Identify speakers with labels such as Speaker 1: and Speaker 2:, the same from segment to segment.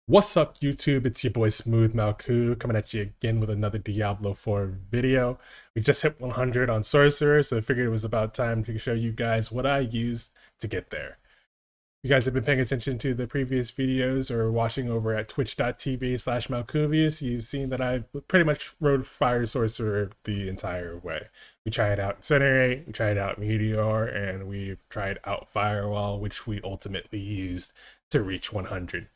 Speaker 1: What's up, YouTube? It's your boy Smooth Malku coming at you again with another Diablo 4 video. We just hit 100 on Sorcerer, so I figured it was about time to show you guys what I used to get there. You guys have been paying attention to the previous videos or watching over at twitch.tv/Malkuvius, you've seen that I pretty much rode Fire Sorcerer the entire way. We tried out Incinerate, we tried out Meteor, and we've tried out Firewall, which we ultimately used to reach 100.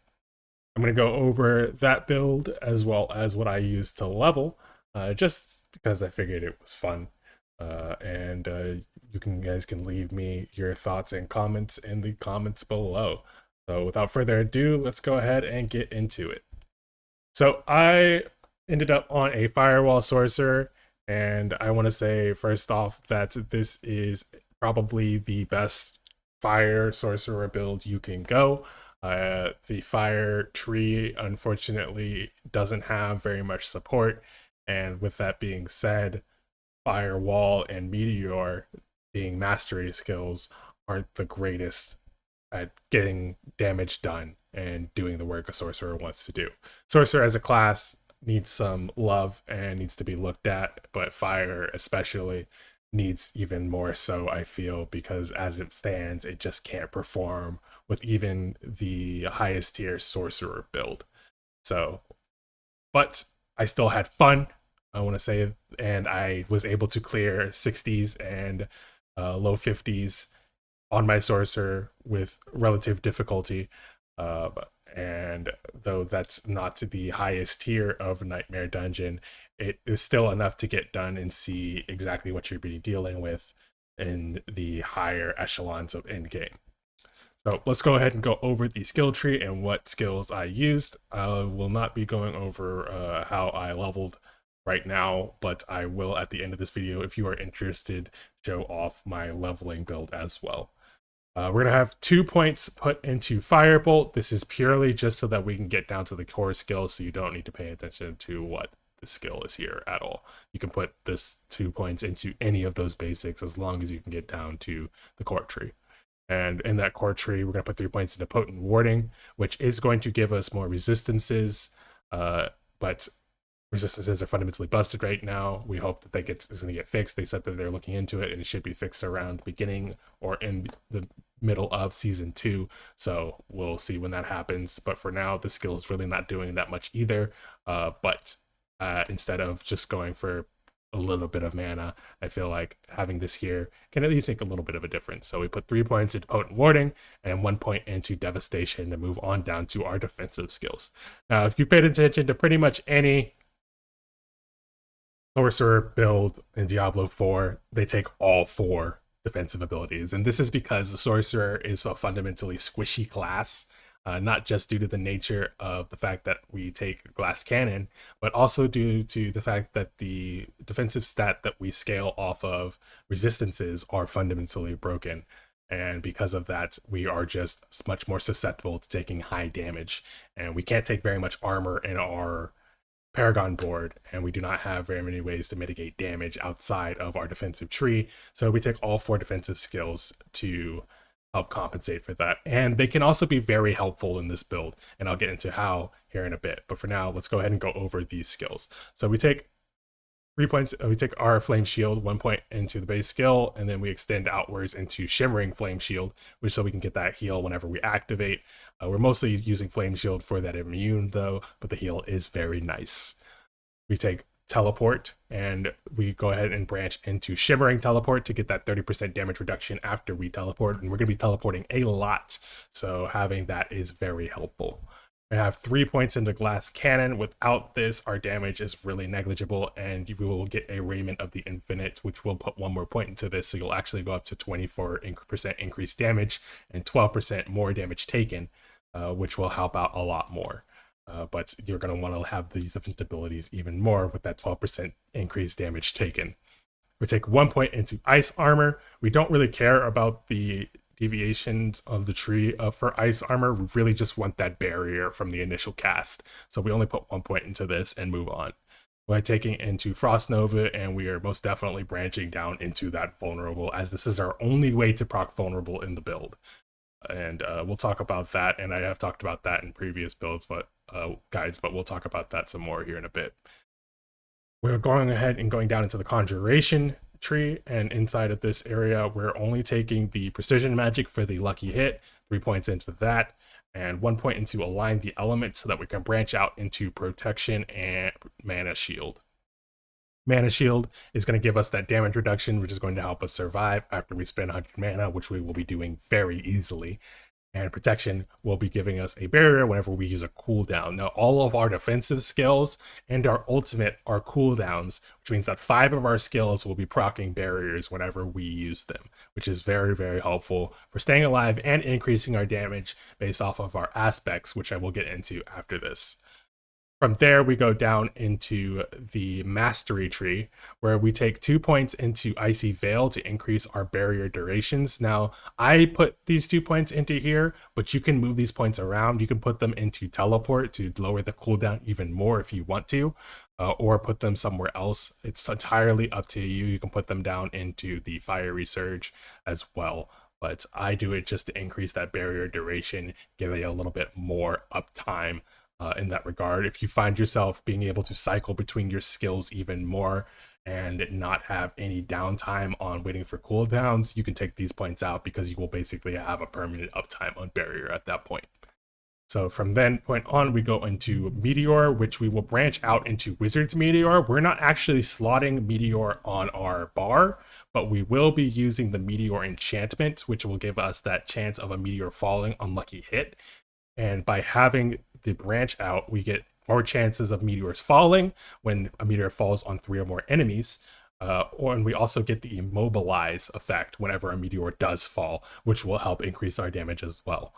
Speaker 1: I'm going to go over that build as well as what I used to level, just because I figured it was fun. And you guys can leave me your thoughts and comments in the comments below. So without further ado, let's go ahead and get into it. So I ended up on a Firewall Sorcerer, and I want to say first off that this is probably the best Fire Sorcerer build you can go. The fire tree unfortunately doesn't have very much support, and with that being said, Firewall and Meteor being mastery skills aren't the greatest at getting damage done and doing the work a sorcerer wants to do. Sorcerer as a class needs some love and needs to be looked at, but fire especially needs even more so, I feel, because as it stands, it just can't perform with even the highest tier sorcerer build. So, but I still had fun, I want to say, and I was able to clear 60s and low 50s on my sorcerer with relative difficulty. And though that's not the highest tier of Nightmare Dungeon, it is still enough to get done and see exactly what you're be dealing with in the higher echelons of endgame. So let's go ahead and go over the skill tree and what skills I used. I will not be going over how I leveled right now, but I will at the end of this video, if you are interested, show off my leveling build as well. We're going to have 2 points put into Firebolt. This is purely just so that we can get down to the core skill, so you don't need to pay attention to what the skill is here at all. You can put this 2 points into any of those basics as long as you can get down to the core tree. And in that core tree, we're going to put 3 points into Potent Warding, which is going to give us more resistances, but resistances are fundamentally busted right now. We hope that it's going to get fixed. They said that they're looking into it, and it should be fixed around the beginning or in the middle of season 2. So we'll see when that happens. But for now, the skill is really not doing that much either. But instead of just going for a little bit of mana, I feel like having this here can at least make a little bit of a difference. So we put 3 points into Potent Warding and 1 point into Devastation to move on down to our defensive skills. Now, if you paid attention to pretty much any sorcerer build in Diablo 4, they take all 4 defensive abilities, and this is because the sorcerer is a fundamentally squishy class, not just due to the nature of the fact that we take glass cannon, but also due to the fact that the defensive stat that we scale off of resistances are fundamentally broken. And because of that, we are just much more susceptible to taking high damage, and we can't take very much armor in our Paragon board, and we do not have very many ways to mitigate damage outside of our defensive tree. So we take all 4 defensive skills to help compensate for that. And they can also be very helpful in this build, and I'll get into how here in a bit. But for now, let's go ahead and go over these skills. So we take 3 points, we take our Flame Shield, 1 point into the base skill, and then we extend outwards into Shimmering Flame Shield, which so we can get that heal whenever we activate. We're mostly using Flame Shield for that immune though, but the heal is very nice. We take Teleport, and we go ahead and branch into Shimmering Teleport to get that 30% damage reduction after we teleport, and we're going to be teleporting a lot, so having that is very helpful. We have 3 points into Glass Cannon. Without this, our damage is really negligible, and we will get a Raiment of the Infinite, which will put 1 more point into this, so you'll actually go up to 24% increased damage and 12% more damage taken, which will help out a lot more. But you're going to want to have these different abilities even more with that 12% increased damage taken. We take 1 point into Ice Armor. We don't really care about the deviations of the tree for Ice Armor. We really just want that barrier from the initial cast. So we only put 1 point into this and move on. We're taking into Frost Nova, and we are most definitely branching down into that Vulnerable, as this is our only way to proc Vulnerable in the build. and we'll talk about that. And I have talked about that in previous builds, but guides, but we'll talk about that some more here in a bit. We're going ahead and going down into the conjuration tree, and inside of this area, we're only taking the precision magic for the lucky hit, 3 points into that, and 1 point into align the element so that we can branch out into protection and mana shield. Mana shield is going to give us that damage reduction, which is going to help us survive after we spend 100 mana, which we will be doing very easily. And protection will be giving us a barrier whenever we use a cooldown. Now, all of our defensive skills and our ultimate are cooldowns, which means that 5 of our skills will be proccing barriers whenever we use them, which is very, very helpful for staying alive and increasing our damage based off of our aspects, which I will get into after this. From there, we go down into the mastery tree, where we take 2 points into Icy Veil to increase our barrier durations. Now, I put these 2 points into here, but you can move these points around. You can put them into Teleport to lower the cooldown even more if you want to, or put them somewhere else. It's entirely up to you. You can put them down into the Fiery Surge as well. But I do it just to increase that barrier duration, give it a little bit more uptime. In that regard, if you find yourself being able to cycle between your skills even more and not have any downtime on waiting for cooldowns, you can take these points out because you will basically have a permanent uptime on barrier at that point. So from then point on, we go into Meteor, which we will branch out into Wizard's Meteor. We're not actually slotting Meteor on our bar, but we will be using the Meteor enchantment, which will give us that chance of a meteor falling on lucky hit. And by having the branch out, we get more chances of meteors falling when a meteor falls on 3 or more enemies. And we also get the immobilize effect whenever a meteor does fall, which will help increase our damage as well.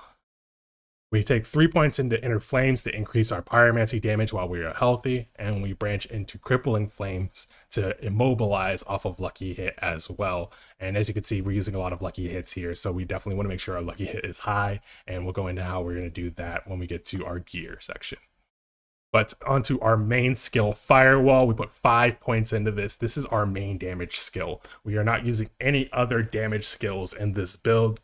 Speaker 1: We take 3 points into Inner Flames to increase our pyromancy damage while we are healthy, and we branch into Crippling Flames to immobilize off of Lucky Hit as well. And as you can see, we're using a lot of Lucky Hits here, so we definitely want to make sure our Lucky Hit is high, and we'll go into how we're going to do that when we get to our gear section. But onto our main skill, Firewall, we put 5 points into this. This is our main damage skill. We are not using any other damage skills in this build.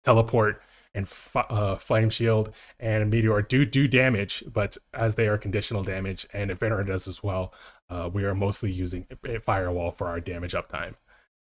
Speaker 1: Teleport and Flame Shield and Meteor do damage, but as they are conditional damage, and Inferno does as well, we are mostly using Firewall for our damage uptime.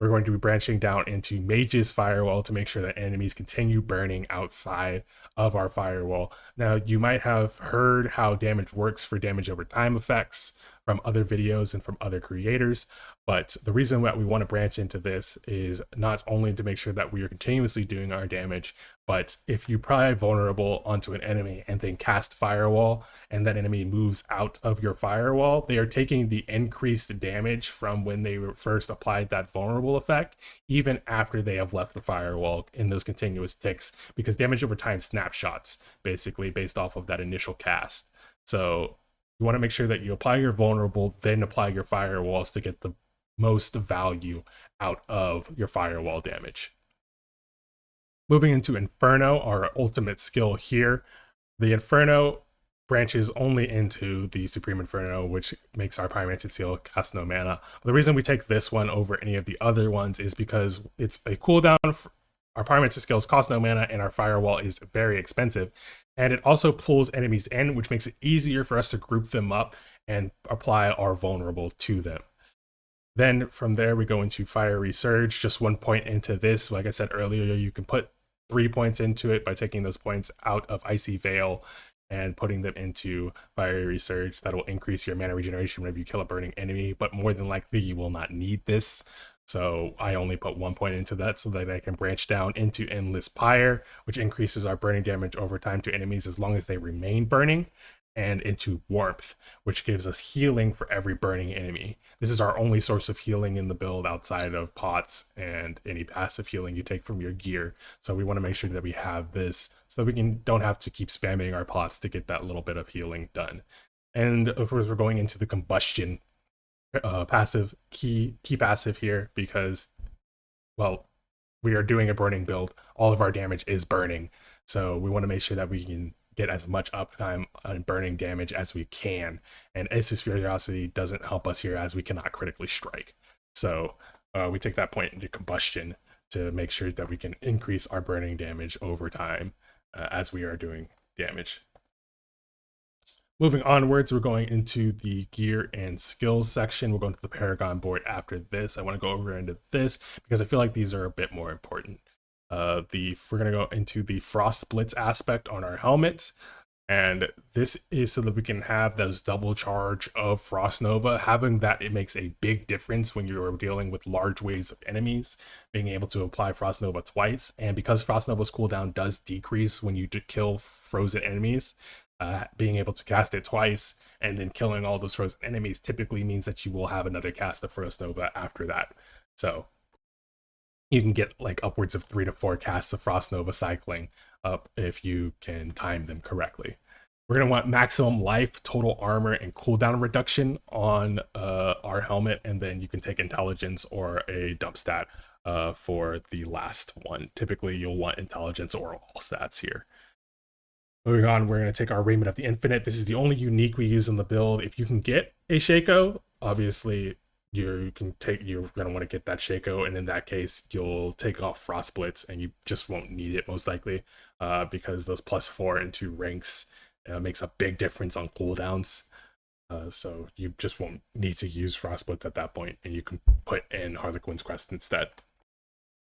Speaker 1: We're going to be branching down into Mage's Firewall to make sure that enemies continue burning outside of our firewall. Now, you might have heard how damage works for damage over time effects from other videos and from other creators, but the reason that we want to branch into this is not only to make sure that we are continuously doing our damage, but if you pry vulnerable onto an enemy and then cast Firewall, and that enemy moves out of your firewall, they are taking the increased damage from when they first applied that vulnerable effect, even after they have left the firewall in those continuous ticks, because damage over time snapshots, basically based off of that initial cast. So you want to make sure that you apply your vulnerable, then apply your firewalls to get the most value out of your firewall damage. Moving into Inferno, our ultimate skill here. The Inferno branches only into the Supreme Inferno, which makes our Pyromancy Seal cast no mana. The reason we take this one over any of the other ones is because it's a cooldown. Our Pyromancy skills cost no mana, and our Firewall is very expensive. And it also pulls enemies in, which makes it easier for us to group them up and apply our vulnerable to them. Then from there, we go into Fiery Surge, just 1 point into this. Like I said earlier, you can put 3 points into it by taking those points out of Icy Veil and putting them into Fiery Surge. That'll increase your mana regeneration whenever you kill a burning enemy, but more than likely you will not need this. So I only put 1 point into that so that I can branch down into Endless Pyre, which increases our burning damage over time to enemies as long as they remain burning, and into Warmth, which gives us healing for every burning enemy. This is our only source of healing in the build outside of pots and any passive healing you take from your gear. So we want to make sure that we have this so that we don't have to keep spamming our pots to get that little bit of healing done. And of course, we're going into the Combustion passive, key passive here, because, well, we are doing a burning build. All of our damage is burning. So we want to make sure that we can get as much uptime on burning damage as we can. And Aces Furiosity doesn't help us here as we cannot critically strike. So we take that point into Combustion to make sure that we can increase our burning damage over time as we are doing damage. Moving onwards, we're going into the gear and skills section. We're going to the Paragon board after this. I want to go over into this because I feel like these are a bit more important. We're going to go into the Frost Blitz aspect on our helmet. And this is so that we can have those double charge of Frost Nova. Having that, it makes a big difference when you're dealing with large waves of enemies, being able to apply Frost Nova twice. And because Frost Nova's cooldown does decrease when you kill frozen enemies, being able to cast it twice and then killing all those frozen enemies typically means that you will have another cast of Frost Nova after that. So you can get like upwards of 3 to 4 casts of Frost Nova cycling up if you can time them correctly. We're going to want maximum life, total armor, and cooldown reduction on our helmet, and then you can take intelligence or a dump stat for the last one. Typically, you'll want intelligence or all stats here. Moving on, we're going to take our Raiment of the Infinite. This is the only unique we use in the build. If you can get a Shaco, obviously you're going to want to get that Shaco, and in that case you'll take off Frost Blitz and you just won't need it most likely because those +4 into ranks makes a big difference on cooldowns. So you just won't need to use Frost Blitz at that point, and you can put in Harlequin's Crest instead.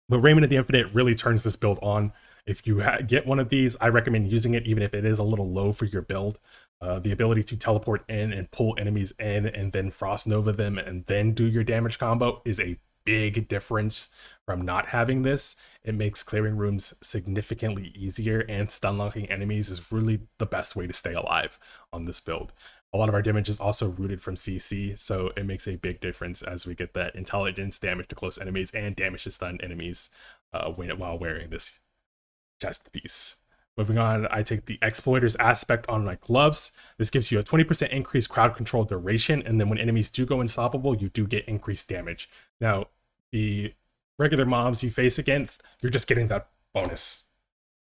Speaker 1: But Raiment of the Infinite really turns this build on. If you get one of these, I recommend using it even if it is a little low for your build. The ability to teleport in and pull enemies in and then Frost Nova them and then do your damage combo is a big difference from not having this. It makes clearing rooms significantly easier, and stun locking enemies is really the best way to stay alive on this build. A lot of our damage is also rooted from CC, so it makes a big difference as we get that intelligence, damage to close enemies, and damage to stun enemies while wearing this chest piece. Moving on, I take the Exploiter's aspect on my gloves. This gives you a 20% increased crowd control duration, and then when enemies do go unstoppable, you do get increased damage. Now, the regular mobs you face against, you're just getting that bonus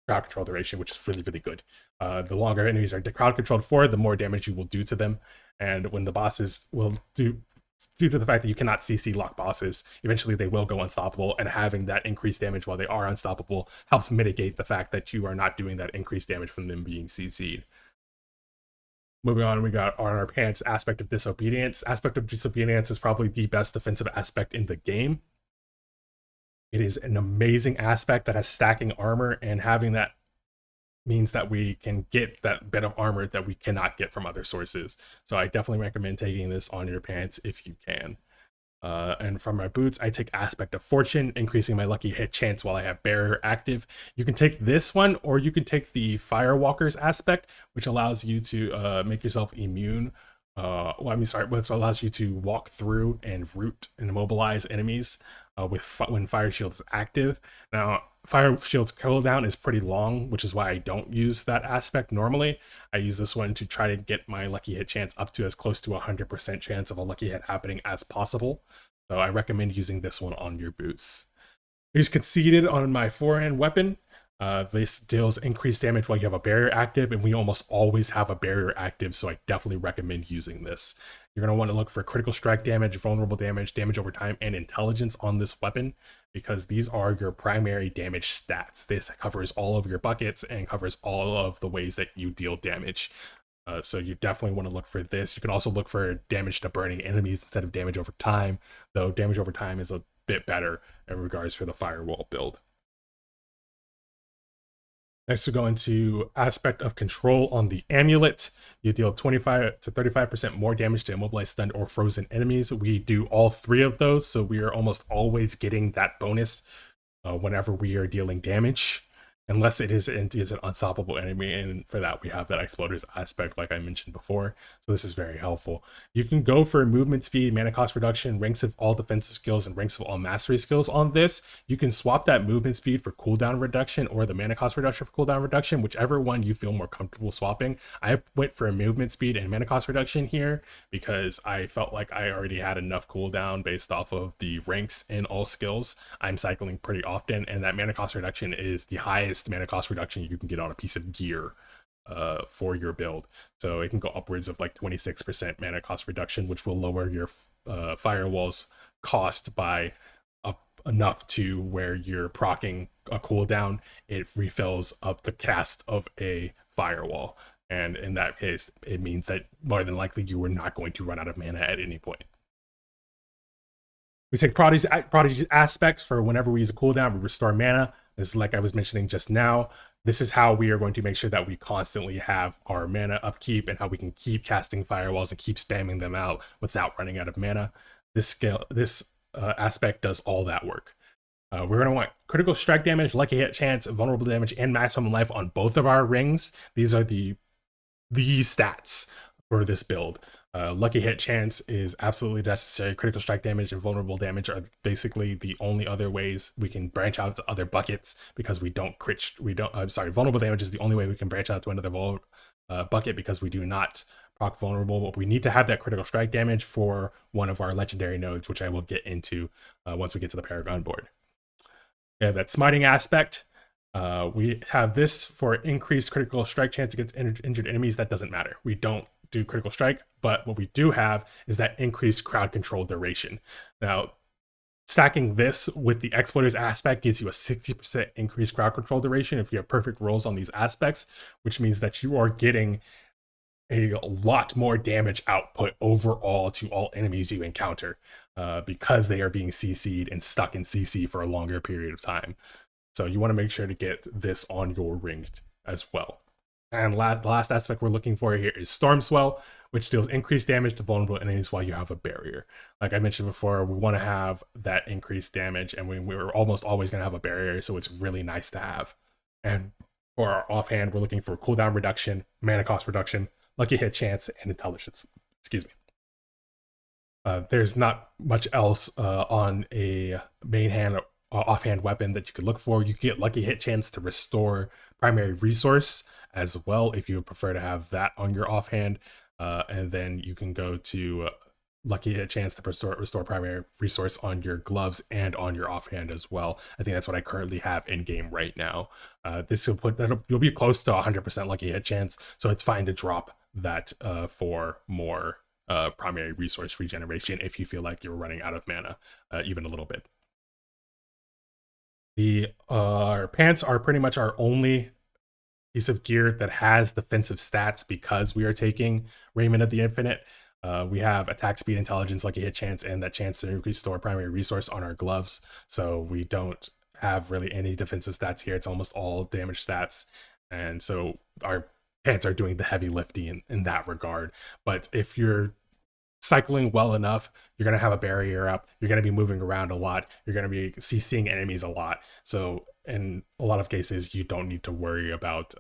Speaker 1: crowd control duration, which is really, really good. The longer enemies are crowd controlled for, the more damage you will do to them. And when the bosses will do, due to the fact that you cannot CC lock bosses, eventually they will go unstoppable, and having that increased damage while they are unstoppable helps mitigate the fact that you are not doing that increased damage from them being CC'd. Moving on, we got on our pants Aspect of Disobedience. Aspect of Disobedience is probably the best defensive aspect in the game. It is an amazing aspect that has stacking armor, and having that means that we can get that bit of armor that we cannot get from other sources. So I definitely recommend taking this on your pants if you can. And from my boots, I take Aspect of Fortune, increasing my lucky hit chance while I have Barrier active. You can take this one, or you can take the Firewalker's aspect, which allows you to make yourself immune. Which allows you to walk through and root and immobilize enemies when Fire Shield is active. Now, Fire Shield's cooldown is pretty long, which is why I don't use that aspect normally. I use this one to try to get my lucky hit chance up to as close to 100% chance of a lucky hit happening as possible. So I recommend using this one on your boots. I use Conceited on my forehand weapon. This deals increased damage while you have a barrier active, and we almost always have a barrier active, so I definitely recommend using this. You're going to want to look for critical strike damage, vulnerable damage, damage over time, and intelligence on this weapon, because these are your primary damage stats. This covers all of your buckets and covers all of the ways that you deal damage. So you definitely want to look for this. You can also look for damage to burning enemies instead of damage over time, though damage over time is a bit better in regards for the firewall build. Next, we go into Aspect of Control on the Amulet. You deal 25 to 35% more damage to immobilized, stunned, or frozen enemies. We do all 3 of those, so we are almost always getting that bonus whenever we are dealing damage, unless it is an unstoppable enemy, and for that we have that Exploder's aspect like I mentioned before, so this is very helpful. You can go for movement speed, mana cost reduction, ranks of all defensive skills, and ranks of all mastery skills on this. You can swap that movement speed for cooldown reduction or the mana cost reduction for cooldown reduction, whichever one you feel more comfortable swapping. I went for a movement speed and mana cost reduction here because I felt like I already had enough cooldown based off of the ranks in all skills. I'm cycling pretty often, and that mana cost reduction is the highest mana cost reduction you can get on a piece of gear for your build. So it can go upwards of like 26% mana cost reduction, which will lower your firewall's cost by enough to where you're proccing a cooldown, it refills up the cast of a firewall. And in that case, it means that more than likely you are not going to run out of mana at any point. We take Prodigy's aspects for whenever we use a cooldown, we restore mana. This is like I was mentioning just now. This is how we are going to make sure that we constantly have our mana upkeep and how we can keep casting firewalls and keep spamming them out without running out of mana. This aspect does all that work. We're going to want critical strike damage, lucky hit chance, vulnerable damage, and maximum life on both of our rings. These are the stats for this build. Lucky hit chance is absolutely necessary. Critical strike damage and vulnerable damage are basically the only other ways we can branch out to other buckets because vulnerable damage is the only way we can branch out to another bucket because we do not proc vulnerable, but we need to have that critical strike damage for one of our legendary nodes, which I will get into once we get to the Paragon board. We have that smiting aspect. We have this for increased critical strike chance against injured enemies. That doesn't matter. We don't do critical strike, but what we do have is that increased crowd control duration. Now, stacking this with the exploiters aspect gives you a 60% increased crowd control duration if you have perfect rolls on these aspects, which means that you are getting a lot more damage output overall to all enemies you encounter because they are being CC'd and stuck in CC for a longer period of time. So you want to make sure to get this on your ring as well. And the last aspect we're looking for here is Storm Swell, which deals increased damage to vulnerable enemies while you have a barrier. Like I mentioned before, we want to have that increased damage, and we're almost always going to have a barrier, so it's really nice to have. And for our offhand, we're looking for cooldown reduction, mana cost reduction, lucky hit chance, and intelligence. Excuse me. There's not much else on a main hand offhand weapon that you could look for. You get lucky hit chance to restore primary resource as well if you would prefer to have that on your offhand, and then you can go to lucky hit chance to restore primary resource on your gloves and on your offhand as well. I think that's what I currently have in game right now. This will you'll be close to 100% lucky hit chance, so it's fine to drop that for more primary resource regeneration if you feel like you're running out of mana even a little bit. Our pants are pretty much our only piece of gear that has defensive stats because we are taking Raiment of the Infinite. We have attack speed, intelligence, lucky hit chance, and that chance to restore primary resource on our gloves. So we don't have really any defensive stats here. It's almost all damage stats. And so our pants are doing the heavy lifting in that regard. But if you're cycling well enough, you're going to have a barrier up, you're going to be moving around a lot, you're going to be seeing enemies a lot. So in a lot of cases, you don't need to worry about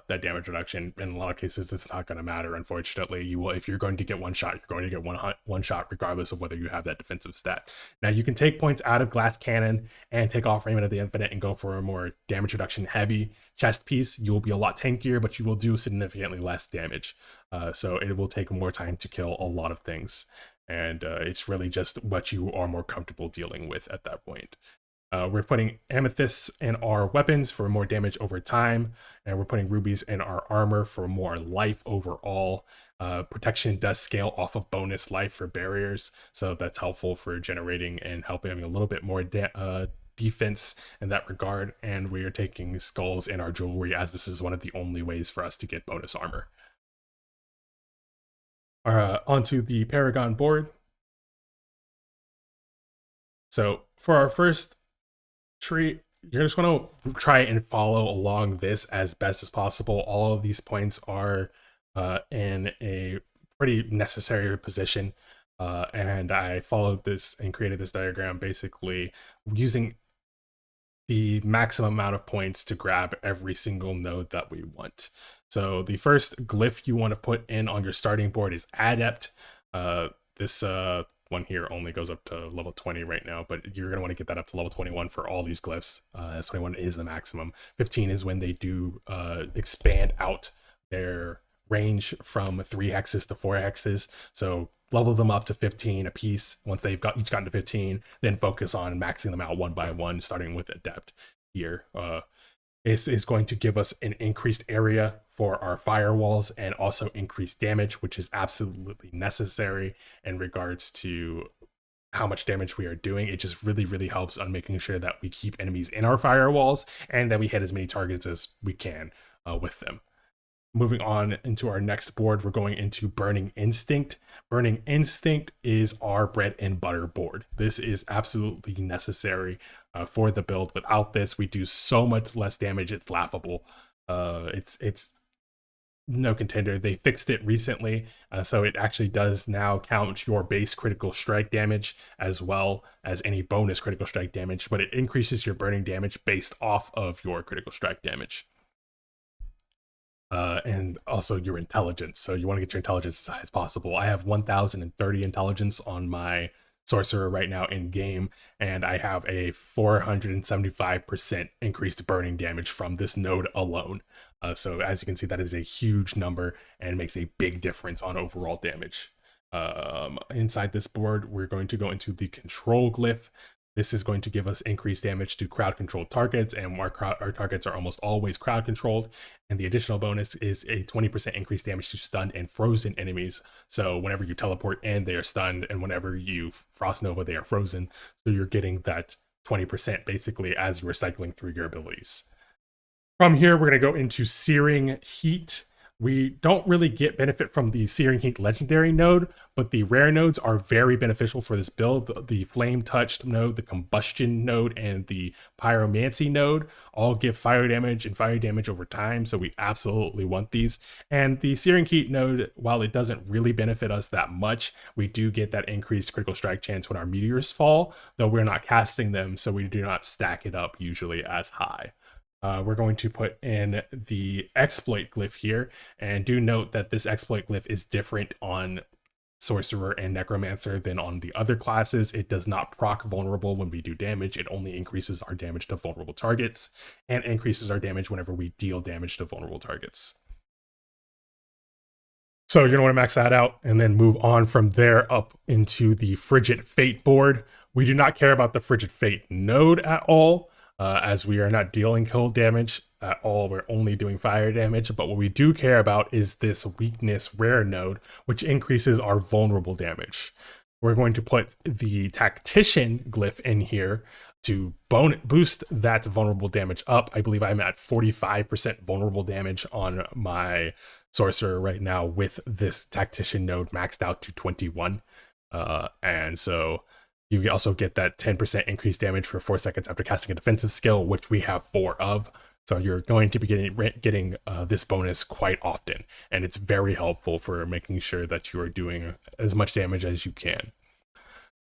Speaker 1: that damage reduction. In a lot of cases, it's not going to matter, unfortunately. You will, if you're going to get one shot, you're going to get one shot regardless of whether you have that defensive stat. Now, you can take points out of Glass Cannon and take off Raiment of the Infinite and go for a more damage reduction heavy chest piece. You will be a lot tankier, but you will do significantly less damage. So it will take more time to kill a lot of things. And it's really just what you are more comfortable dealing with at that point. We're putting amethysts in our weapons for more damage over time, and we're putting rubies in our armor for more life overall. Protection does scale off of bonus life for barriers, so that's helpful for generating and helping a little bit more defense in that regard. And we are taking skulls in our jewelry, as this is one of the only ways for us to get bonus armor. Onto the Paragon board. So for our first tree, you're just going to try and follow along this as best as possible. All of these points are in a pretty necessary position, and I followed this and created this diagram basically using the maximum amount of points to grab every single node that we want. So the first glyph you want to put in on your starting board is Adept. This one here only goes up to level 20 right now, but you're going to want to get that up to level 21 for all these glyphs. 21 is the maximum. 15 is when they do expand out their range from 3 hexes to 4 hexes. So level them up to 15 a piece once they've each gotten to 15, then focus on maxing them out one by one, starting with Adept here. This is going to give us an increased area for our firewalls and also increased damage, which is absolutely necessary in regards to how much damage we are doing. It just really, really helps on making sure that we keep enemies in our firewalls and that we hit as many targets as we can with them. Moving on into our next board, we're going into Burning Instinct. Burning Instinct is our bread and butter board. This is absolutely necessary for the build. Without this, we do so much less damage. It's laughable. It's no contender. They fixed it recently, so it actually does now count your base critical strike damage as well as any bonus critical strike damage, but it increases your burning damage based off of your critical strike damage. And also your intelligence. So you want to get your intelligence as high as possible. I have 1030 intelligence on my sorcerer right now in game, and I have a 475% increased burning damage from this node alone. So as you can see, that is a huge number and makes a big difference on overall damage. Inside this board, we're going to go into the control glyph. This is going to give us increased damage to crowd controlled targets, and our targets are almost always crowd controlled. And the additional bonus is a 20% increased damage to stunned and frozen enemies. So whenever you teleport in, they are stunned, and whenever you Frost Nova, they are frozen. So you're getting that 20% basically as you're cycling through your abilities. From here, we're going to go into Searing Heat. We don't really get benefit from the Searing Heat legendary node, but the rare nodes are very beneficial for this build. The Flame Touched node, the Combustion node, and the Pyromancy node all give fire damage and fire damage over time, so we absolutely want these. And the Searing Heat node, while it doesn't really benefit us that much, we do get that increased critical strike chance when our meteors fall, though we're not casting them, so we do not stack it up usually as high. We're going to put in the exploit glyph here, and do note that this exploit glyph is different on Sorcerer and Necromancer than on the other classes. It does not proc vulnerable when we do damage. It only increases our damage to vulnerable targets and increases our damage whenever we deal damage to vulnerable targets. So you're going to want to max that out and then move on from there up into the Frigid Fate board. We do not care about the Frigid Fate node at all. As we are not dealing cold damage at all, we're only doing fire damage. But what we do care about is this weakness rare node, which increases our vulnerable damage. We're going to put the Tactician glyph in here to boost that vulnerable damage up. I believe I'm at 45% vulnerable damage on my sorcerer right now with this Tactician node maxed out to 21. And so you also get that 10% increased damage for 4 seconds after casting a defensive skill, which we have 4 of. So you're going to be getting this bonus quite often, and it's very helpful for making sure that you are doing as much damage as you can.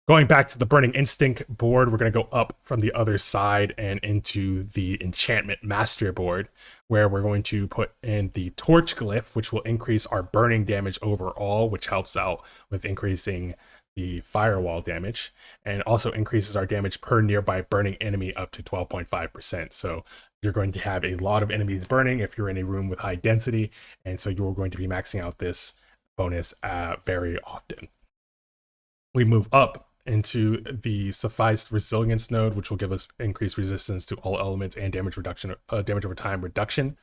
Speaker 1: Going back to the Burning Instinct board, we're going to go up from the other side and into the Enchantment Master board, where we're going to put in the Torch glyph, which will increase our burning damage overall, which helps out with increasing the firewall damage, and also increases our damage per nearby burning enemy up to 12.5%. So you're going to have a lot of enemies burning if you're in a room with high density, and so you're going to be maxing out this bonus very often. We move up into the Sufficed Resilience node, which will give us increased resistance to all elements and damage reduction, damage over time reduction.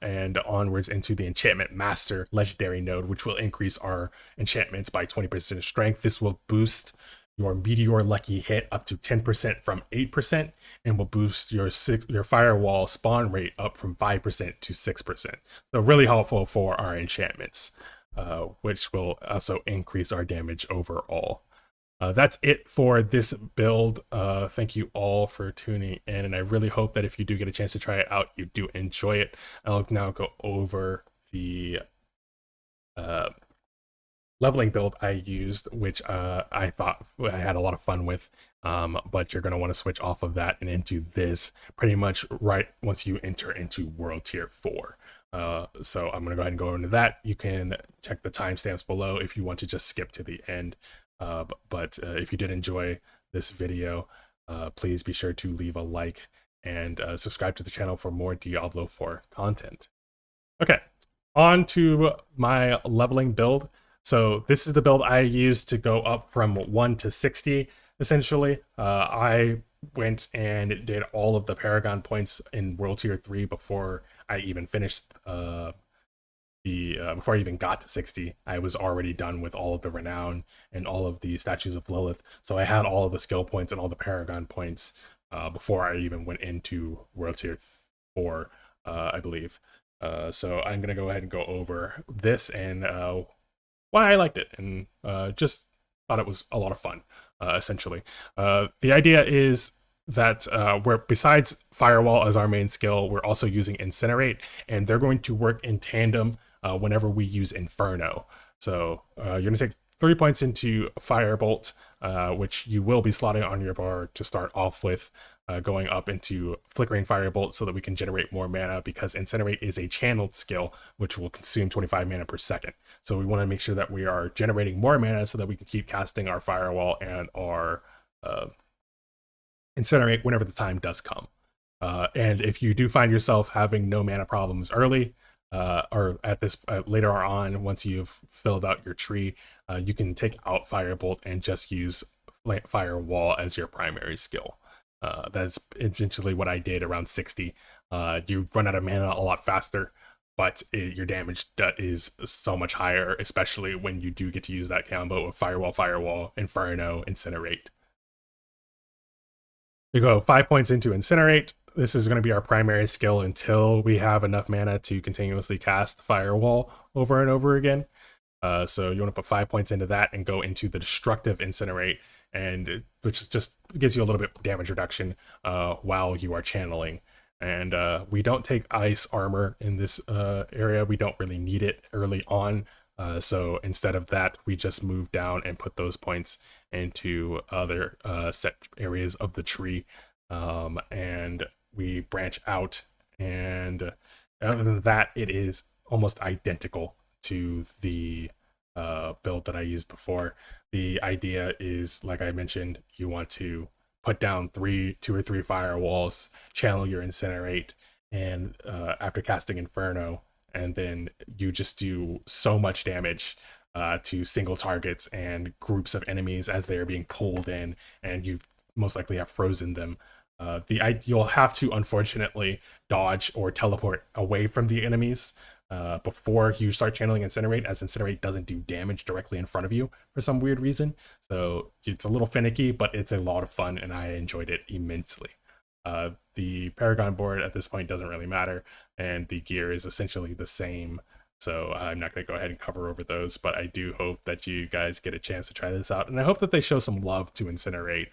Speaker 1: And onwards into the Enchantment Master legendary node, which will increase our enchantments by 20% strength. This will boost your Meteor Lucky Hit up to 10% from 8%, and will boost your firewall spawn rate up from 5% to 6%. So really helpful for our enchantments, which will also increase our damage overall. That's it for this build. Thank you all for tuning in, and I really hope that if you do get a chance to try it out, you do enjoy it. I'll now go over the leveling build I used, which I thought I had a lot of fun with, but you're going to want to switch off of that and into this pretty much right once you enter into World Tier 4. So I'm going to go ahead and go into that. You can check the timestamps below if you want to just skip to the end. But if you did enjoy this video, please be sure to leave a like and subscribe to the channel for more Diablo 4 content. Okay, on to my leveling build. So this is the build I used to go up from 1 to 60, essentially. I went and did all of the Paragon points in World Tier 3 before I even finished before I even got to 60, I was already done with all of the renown and all of the statues of Lilith. So I had all of the skill points and all the paragon points before I even went into World Tier 4, I believe. So I'm gonna go ahead and go over this and why I liked it, and just thought it was a lot of fun. Essentially, the idea is that we're, besides Firewall as our main skill, we're also using Incinerate, and they're going to work in tandem whenever we use Inferno. So you're going to take 3 points into Firebolt, which you will be slotting on your bar to start off with, going up into Flickering Firebolt so that we can generate more mana, because Incinerate is a channeled skill which will consume 25 mana per second. So we want to make sure that we are generating more mana so that we can keep casting our Firewall and our Incinerate whenever the time does come. And if you do find yourself having no mana problems early, or at this later on, once you've filled out your tree, you can take out Firebolt and just use Firewall as your primary skill. That's eventually what I did around 60. You run out of mana a lot faster, but your damage is so much higher, especially when you do get to use that combo of Firewall, Inferno, Incinerate. We go 5 points into Incinerate. This is going to be our primary skill until we have enough mana to continuously cast Firewall over and over again. So you want to put 5 points into that and go into the Destructive Incinerate, and which just gives you a little bit of damage reduction while you are channeling. And we don't take ice armor in this area. We don't really need it early on. So instead of that, we just move down and put those points into other set areas of the tree. And we branch out. And other than that, it is almost identical to the build that I used before. The idea is, like I mentioned, you want to put down 2 or 3 firewalls, channel your Incinerate, and after casting Inferno, and then you just do so much damage to single targets and groups of enemies as they are being pulled in, and you most likely have frozen them. You'll have to unfortunately dodge or teleport away from the enemies before you start channeling Incinerate, as Incinerate doesn't do damage directly in front of you for some weird reason. So it's a little finicky, but it's a lot of fun, and I enjoyed it immensely. The Paragon board at this point doesn't really matter, and the gear is essentially the same. So I'm not going to go ahead and cover over those, but I do hope that you guys get a chance to try this out. And I hope that they show some love to Incinerate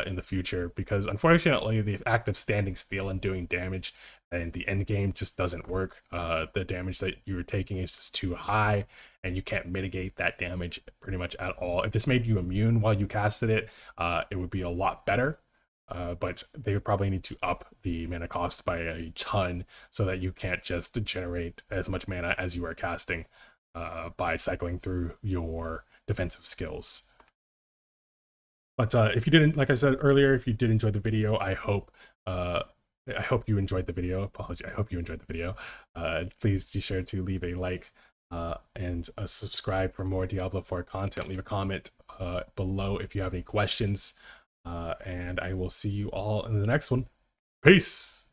Speaker 1: in the future, because unfortunately the act of standing still and doing damage and the end game just doesn't work. The damage that you're taking is just too high, and you can't mitigate that damage pretty much at all. If this made you immune while you casted it, it would be a lot better. But they would probably need to up the mana cost by a ton so that you can't just generate as much mana as you are casting by cycling through your defensive skills. But if you didn't, like I said earlier, if you did enjoy the video, I hope you enjoyed the video. Apology, I hope you enjoyed the video. Please be sure to leave a like and subscribe for more Diablo 4 content. Leave a comment below if you have any questions. And I will see you all in the next one. Peace!